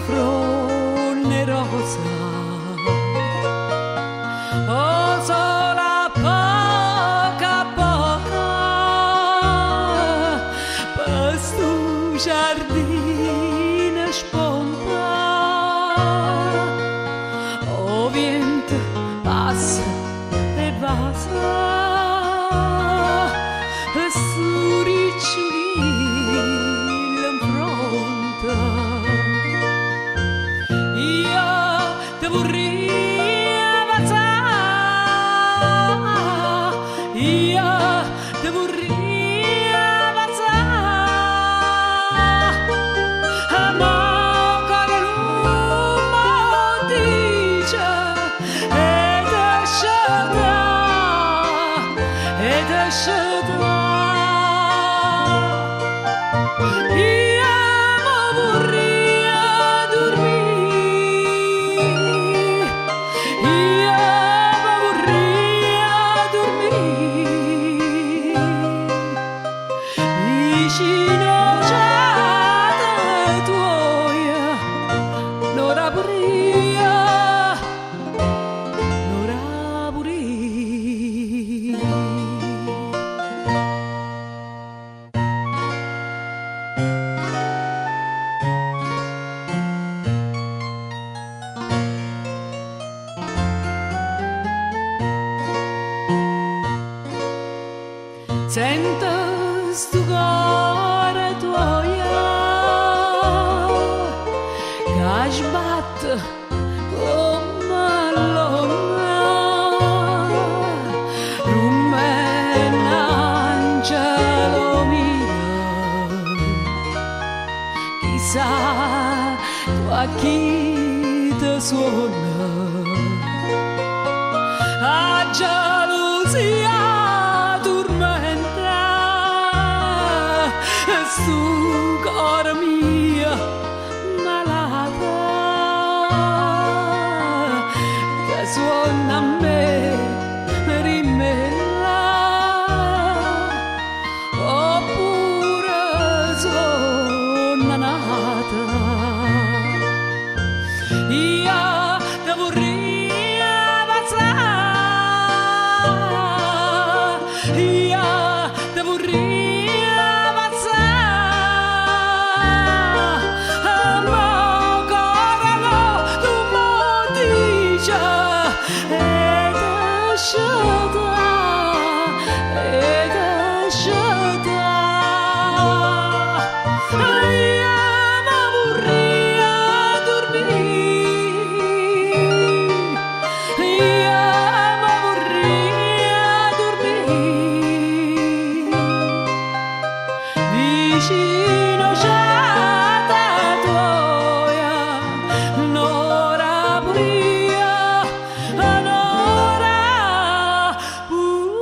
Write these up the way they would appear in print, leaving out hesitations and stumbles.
fronne rosa. Oh, sola poca poca per stu giardino sponta. Oh, vento passa e passa e su ricciolino l'impronta. Io te vorrei avanzare, io te vorrei avanzare, ma che non mi dice ed esce da. Io mi vorrei dormire, io mi vorrei dormire vicino alla tua, l'ora pure io, l'ora pure io. Sento stu cuore tuoia che sbatte come l'onna, rumena angelo mio, chissà tu a chi te suona, a gelosia su cuore mio malata che suona a me rimella, oppure suona nata. Io te vorrei avanzare, io te vorrei vicino alla tua, un'ora pure io, un'ora pure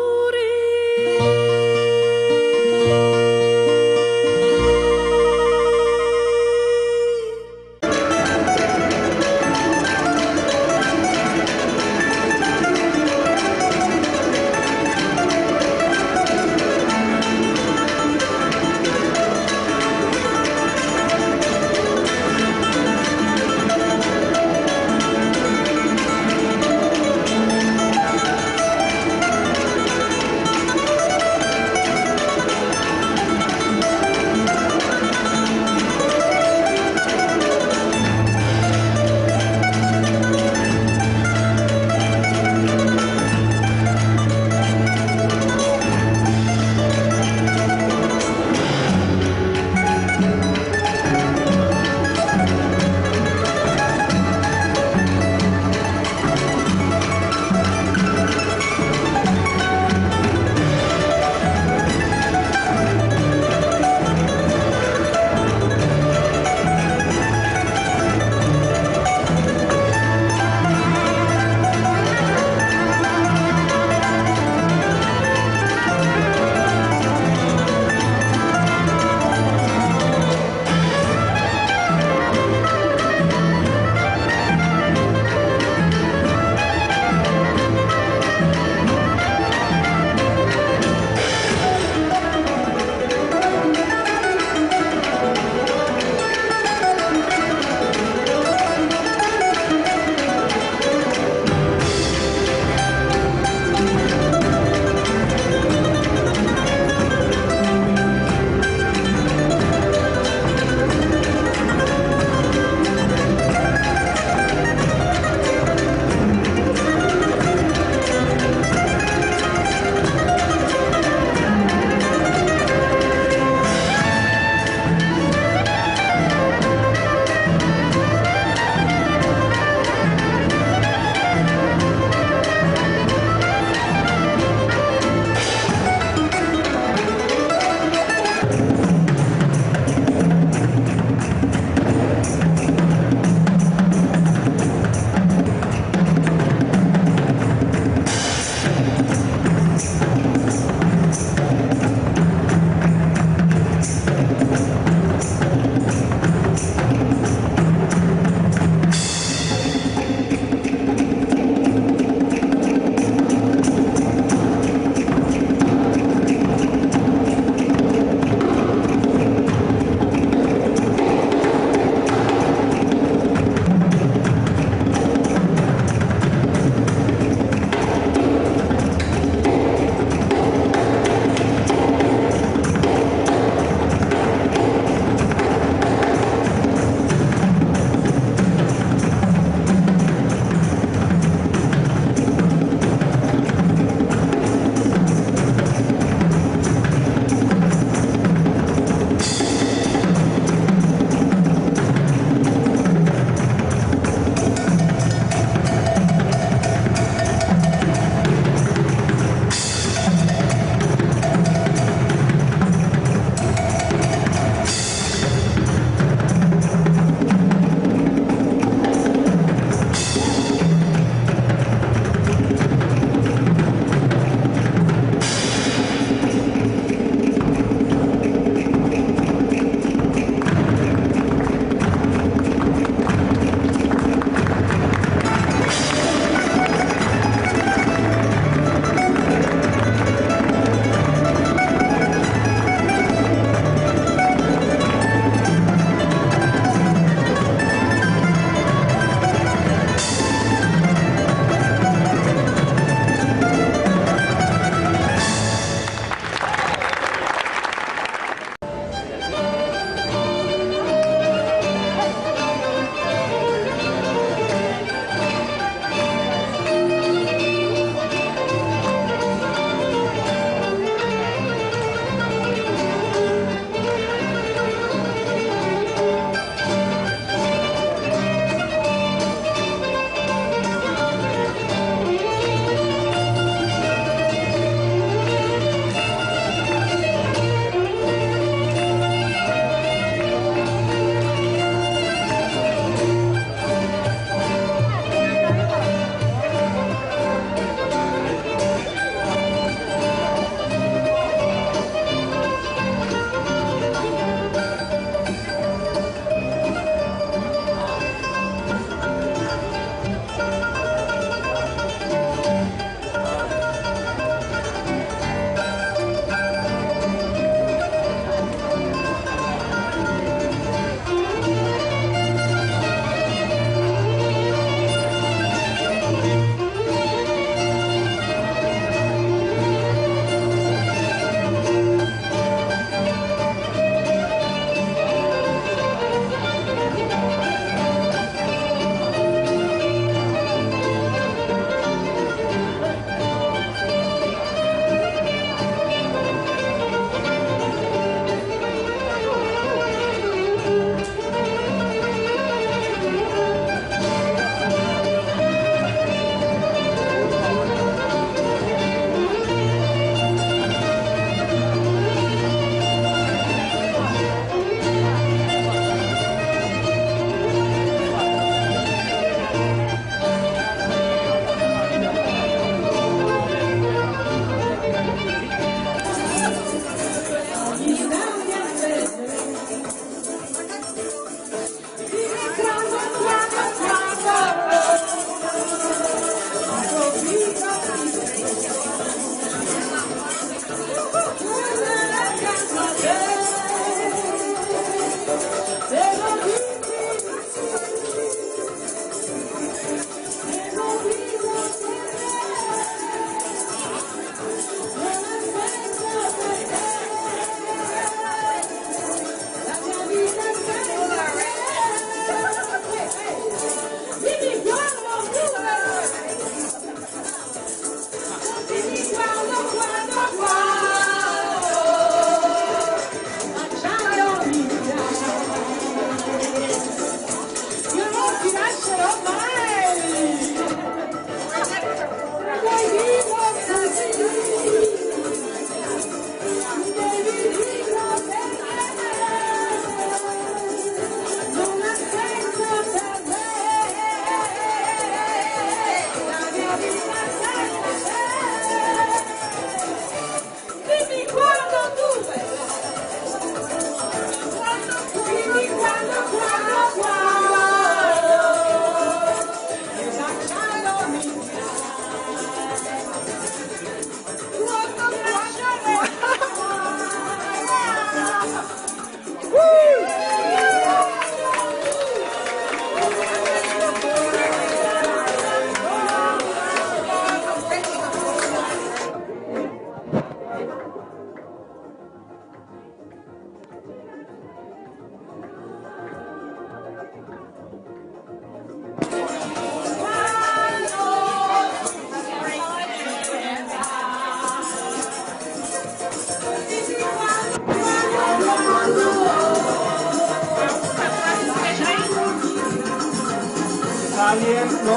no?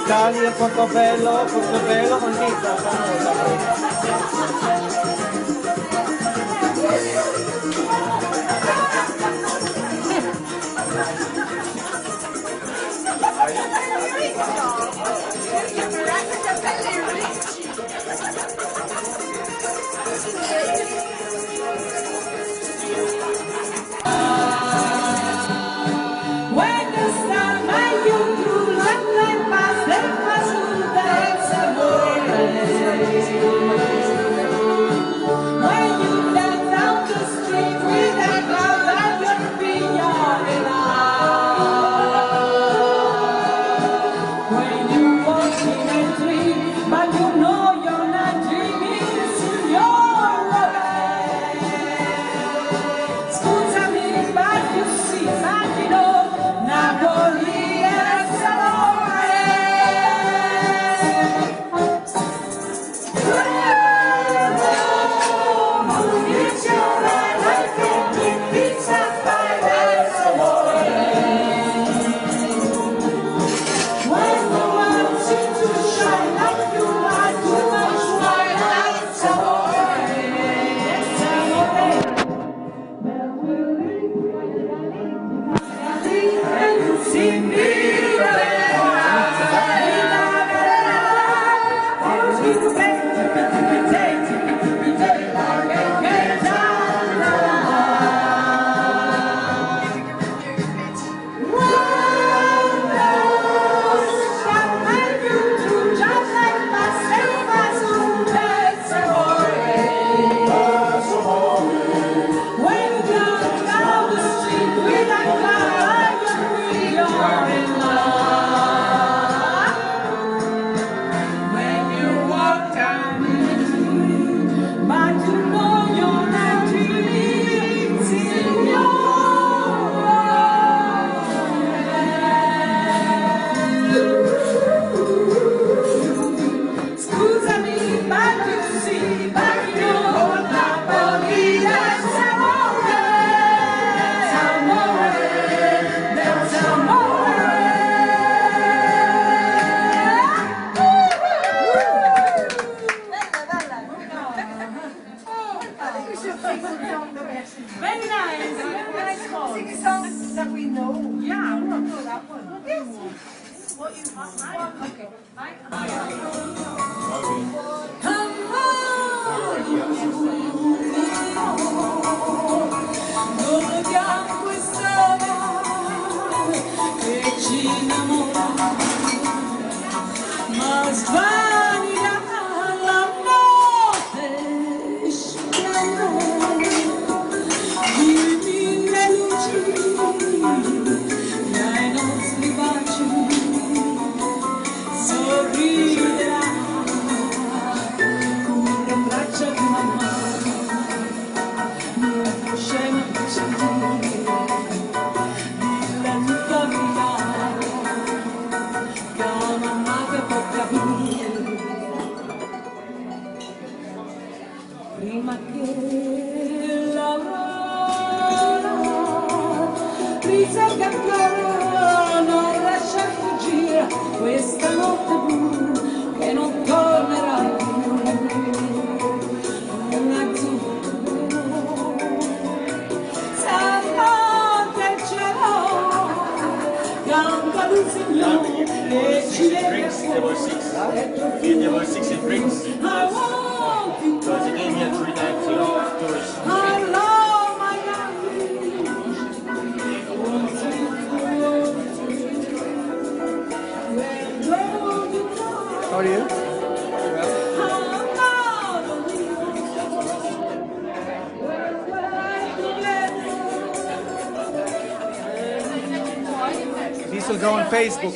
Italia, Portobello, Condita, Very nice. Sing a song that we know. Yeah. We don't know that one. What you want? Okay. Dove bianco e stava che ci innamora, ma svanirà la notte splendore di mille luci e ai nostri baci sorriderà con le braccia di mamma. Scena dilla tutta via, che mamma che può capire, prima che l'aurora risalga ancora, non lascia fuggire questa notte blu che non tornerà più. Un azzurro There were six in drinks. I want you So it's a game you had 3 times, tourists. I love my How are you? This will go on Facebook.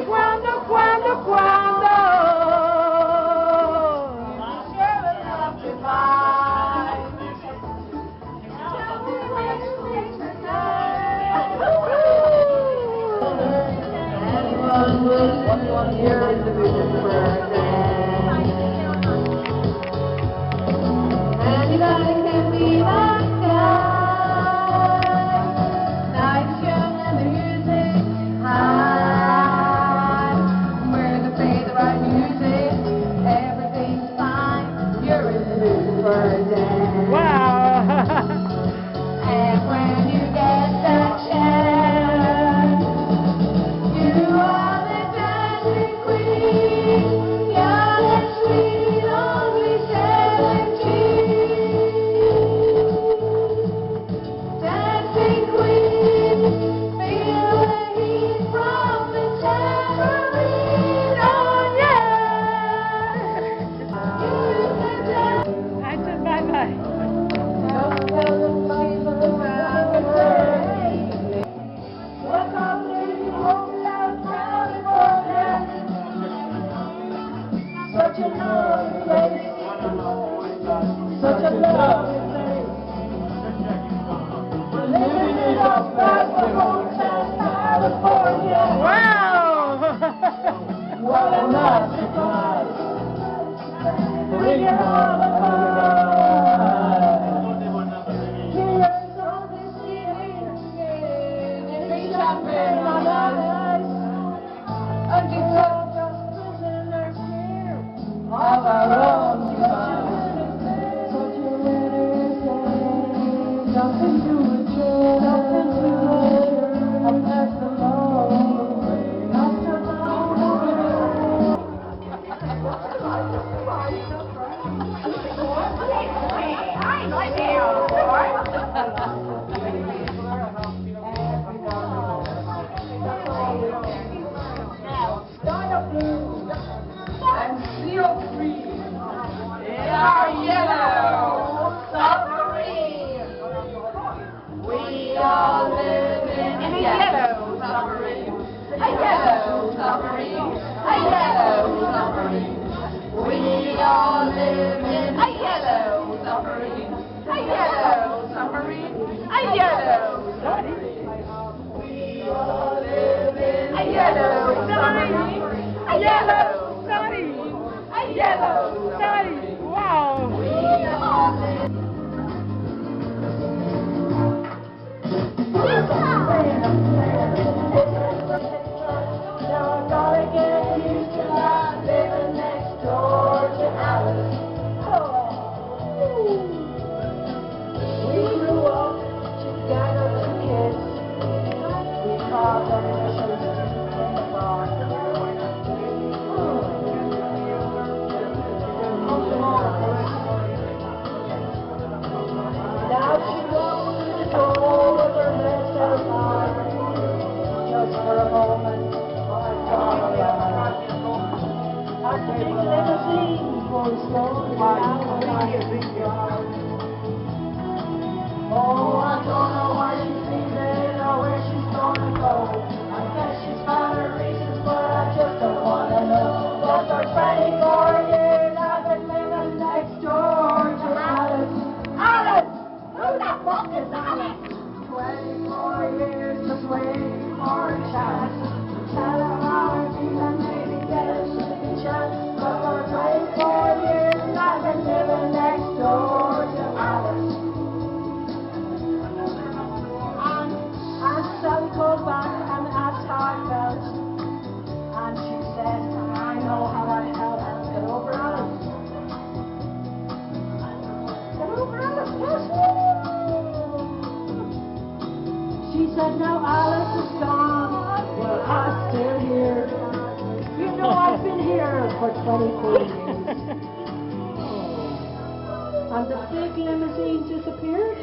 Quando share a love goodbye. Tell me when you think the night. Anyone will one year in the vision for a day. Anybody can be my guy. Night young and the music high. Where they play the right music, everything's fine. You're in the mood for a day. Wow! And when you get that chance, you are the dancing queen, young and sweet, only 17. Dancing queen, feel the heat from the tambourine, oh yeah. You're the dancing. Action, bye-bye. Don't tell them people around the way. Look up in hometown California. Such a lovely place. Such a lovely place. Living it up back in hometown California. Wow! What a nice surprise. Bring it on of our own device. Such a innocent, nothing to achieve, nothing to measure, a past alone, past and feel free in our yellow submarine. We all live in a yellow submarine. A yellow submarine. A yellow submarine. We all live in a yellow submarine. A yellow submarine. A yellow submarine. We all live in a yellow submarine. A yellow submarine. A yellow submarine. Wow! We all live. Now I gotta get used to life living next door to Alice. We grew up together as kids. We carved our initials in the barn. Now she walks through the door with her head held high. Just for a moment, I thought about I take limousine for slowly out of Oh, I don't know why she's leaving or where she's gonna go. I guess she's got her reasons, but I just don't wanna know. But for 24 years I've been living next door to Alice. Alice! Who the fuck is Alice? 24 years just waiting for a chance. Tell her how I feel and maybe get a second chance. But for 24 years I've been living next door to Alice. And Sally called back and asked how I felt. And she said, I know how I felt. Get over Alice. Get over Alice, yes. She said, now Alice is gone. Well, I'm still here. You know I've been here for 24 years. And the big limousine disappeared.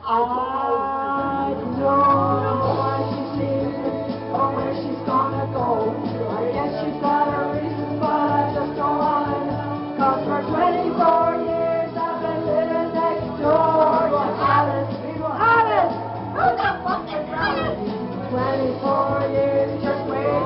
I don't know why she's leaving or where she's gonna go. I guess she's got her reasons, but I just don't wanna know. 'Cause for 24 years I've been living next door to Alice. Alice! Who the fuck is Alice? 24 years just waiting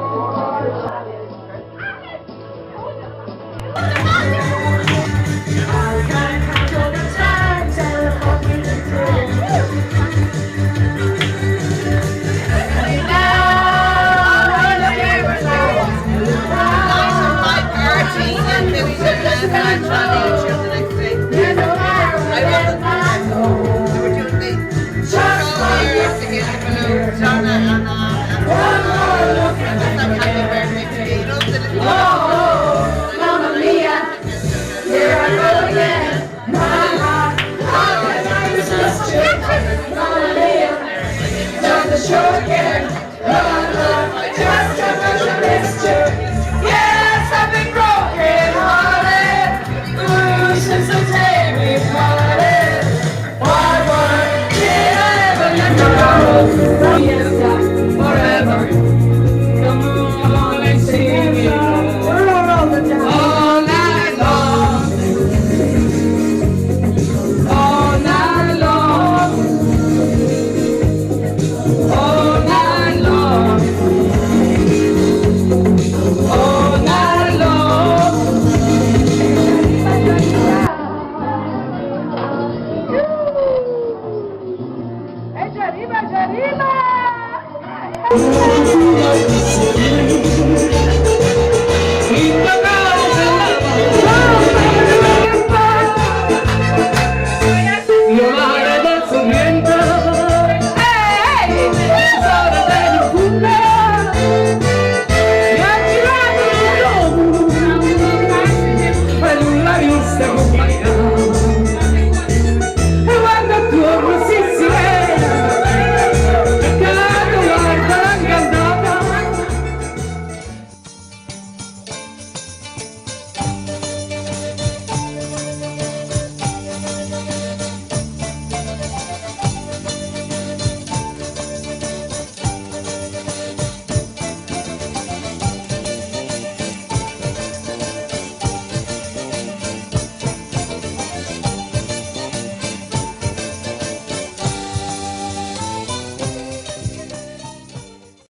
Like this,